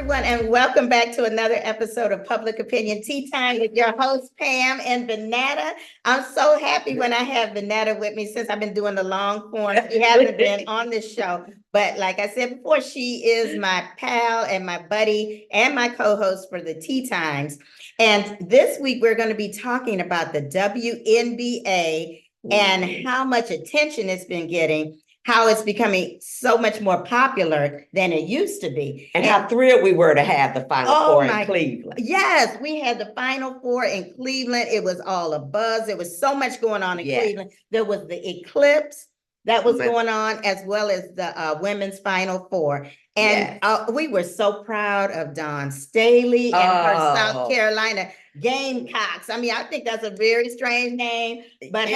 everyone, and welcome back to another episode of Public Opinion Tea Time with your host, Pam and Vanetta. I'm so happy when I have Vanetta with me since I've been doing the long form. She hasn't been on this show, but like I said before, she is my pal and my buddy and my co-host for the Tea Times. And this week, we're going to be talking about the WNBA and how much attention it's been getting, how it's becoming so much more popular than it used to be. And how thrilled we were to have the Final Four in Cleveland. Yes, we had the Final Four in Cleveland. It was all a buzz. There was so much going on in Cleveland. There was the eclipse that was going on, as well as the women's Final Four. And we were so proud of Dawn Staley and her South Carolina Gamecocks. I mean, I think that's a very strange name, but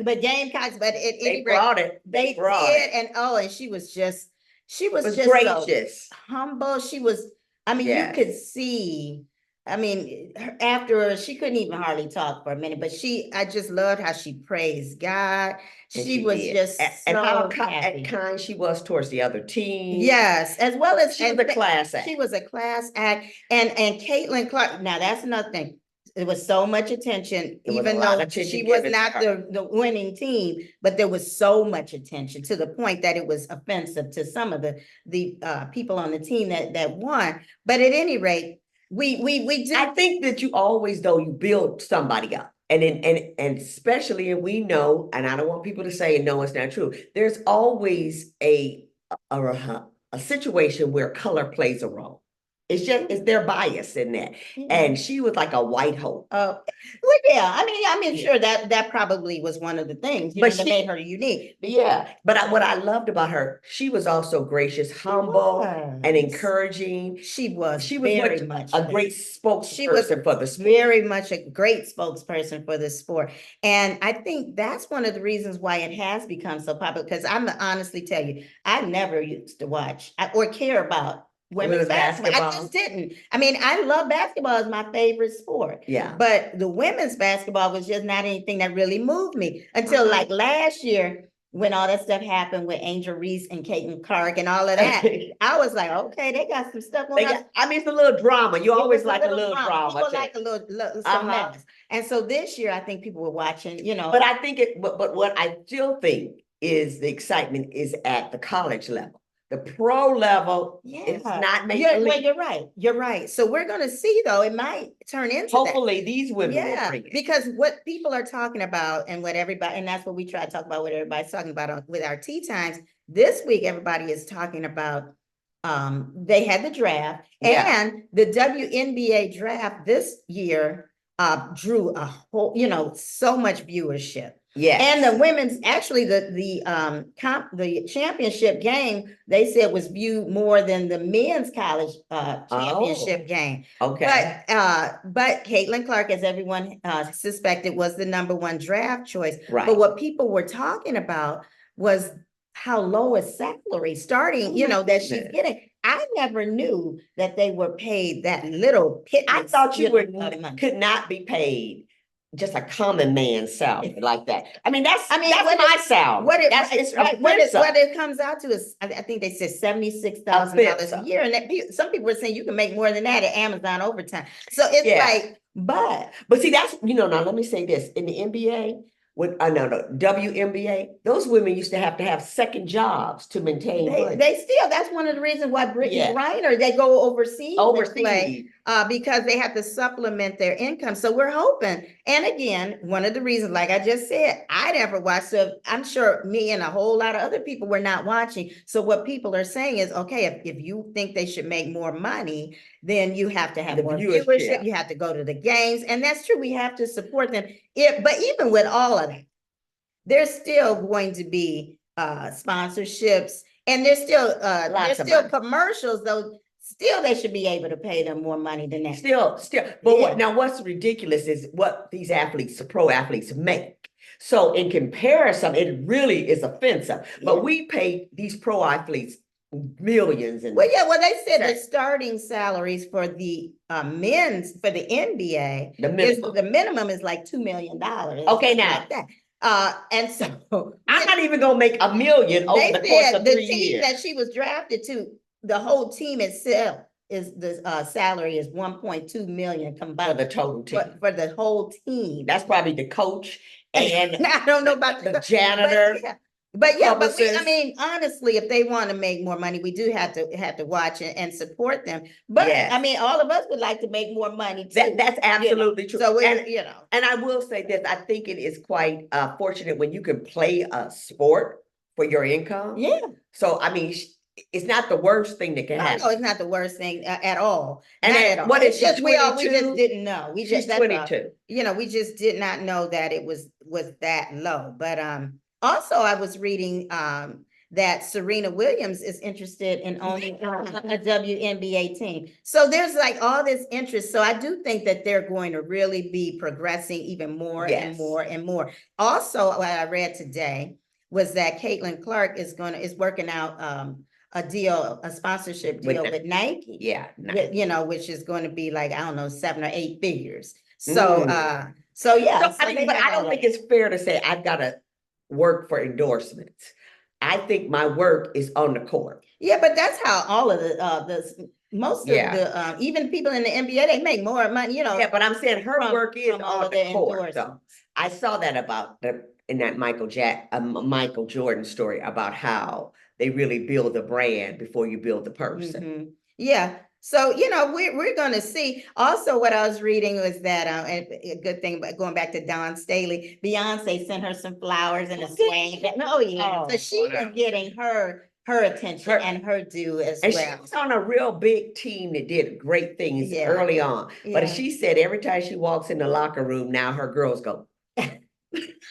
but Gamecocks, but they brought it. They did. And she was just gracious, so humble. She was, I mean, you could see, I mean, after she couldn't even hardly talk for a minute, but I just loved how she praised God. She was just and how happy. kind she was towards the other team. Yes, as well as she was a class act. She was a class act, and Caitlin Clark. Now that's another thing. There was so much attention, even though she was not the winning team, but there was so much attention to the point that it was offensive to some of the people on the team that won. But at any rate, we did. I think that you always, though, you build somebody up. And especially, and we know, and I don't want people to say, no, it's not true. There's always a situation where color plays a role. It's their bias in that. And she was like a white hope. Well, yeah. I mean, sure, that probably was one of the things, that made her unique. Yeah. But what I loved about her, she was also gracious, humble, and encouraging. She was very much a great spokesperson for the sport. Very much a great spokesperson for the sport. And I think that's one of the reasons why it has become so popular, because I'm gonna honestly tell you, I never used to watch or care about women's basketball. I just didn't. I mean, I love basketball as my favorite sport. Yeah. But the women's basketball was just not anything that really moved me until like last year, when all that stuff happened with Angel Reese and Caitlin Clark and all of that. I was like, okay, they got some stuff going on. I mean, it's a little drama. You always like a little drama. People like a little some mess. And so this year, I think people were watching, But I think but what I still think is the excitement is at the college level. The pro level is not making. You're right. So we're going to see, though, it might turn into hopefully these women will bring it. Because what people are talking about and what everybody, and that's what we try to talk about, what everybody's talking about with our tea times. This week, everybody is talking about they had the draft and the WNBA draft this year drew a whole, so much viewership. Yeah, and the women's actually the championship game, they said, was viewed more than the men's college championship game. Okay, but Caitlin Clark, as everyone suspected, was the #1 draft choice. Right. But what people were talking about was how low a salary starting, that she's getting. I never knew that they were paid that little pittance. I thought could not be paid just a common man's salary like that. I mean, that's my salary. What it comes out to is, I think they said $76,000 a year, and some people were saying you can make more than that at Amazon overtime. So it's but see, that's now let me say this: in the NBA, WNBA, those women used to have second jobs to maintain. That's one of the reasons why Brittany Griner, they go overseas play, because they have to supplement their income. So we're hoping. And again, one of the reasons, like I just said, I never watched. So I'm sure me and a whole lot of other people were not watching. So what people are saying is, okay, if you think they should make more money, then you have to have more viewership. You have to go to the games. And that's true. We have to support them. But even with all of that, there's still going to be sponsorships, and there's still commercials, though. Still, they should be able to pay them more money than that. Still. But what's ridiculous is what these athletes, the pro athletes, make. So in comparison, it really is offensive. But we pay these pro athletes millions. They said the starting salaries for the men's, for the NBA, the minimum is like $2 million. Okay, now. Like that. And so I'm not even gonna make $1 million over the course of 3 years. The team that she was drafted to, the whole team itself salary is 1.2 million For combined the total team. for the whole team. That's probably the coach and I don't know about the janitor. But I mean, honestly, if they want to make more money, we do have to watch and support them. But Yes. I mean, all of us would like to make more money too. That's absolutely true. So and I will say this, I think it is quite fortunate when you can play a sport for your income. Yeah. So I mean, it's not the worst thing that can happen. No, it's not the worst thing at all. And not then, at all. What is it's she, just 22? we just didn't know. She's 22. We just did not know that it was that low. But also I was reading that Serena Williams is interested in owning a WNBA team. So there's like all this interest. So I do think that they're going to really be progressing even more and more and more. Also, what I read today was that Caitlin Clark is working out a sponsorship deal with Nike. Yeah. Nike. Which is going to be like, I don't know, 7 or 8 figures. So, yeah. So, I mean, but I don't think it's fair to say I've got to work for endorsements. I think my work is on the court. Yeah, but that's how all of most of the even people in the NBA, they make more money, Yeah, but I'm saying her work is on the court. So I saw that in that Michael Jordan story about how they really build the brand before you build the person. Mm-hmm. Yeah. So, we're going to see. Also, what I was reading was that a good thing, but going back to Dawn Staley, Beyonce sent her some flowers and a swag. So she is getting her attention and her due as well. And she was on a real big team that did great things early on. But she said every time she walks in the locker room, now her girls go.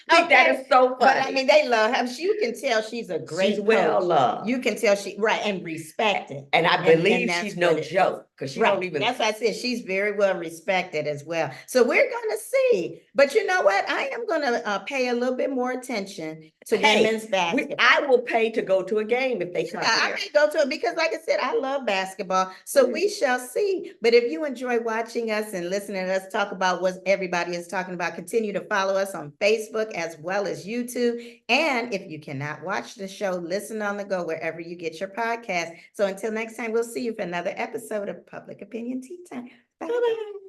That is so funny. But I mean, they love her. You can tell she's a great coach. Well loved. You can tell and respected. And I believe she's no joke because she don't even. That's why I said she's very well respected as well. So we're going to see. But you know what? I am going to pay a little bit more attention to women's basketball. I will pay to go to a game if they come here. I may go to it because, like I said, I love basketball. So we shall see. But if you enjoy watching us and listening to us talk about what everybody is talking about, continue to follow us on Facebook as well as YouTube. And if you cannot watch the show, listen on the go wherever you get your podcast. So until next time, we'll see you for another episode of Public Opinion Tea Time. Bye-bye.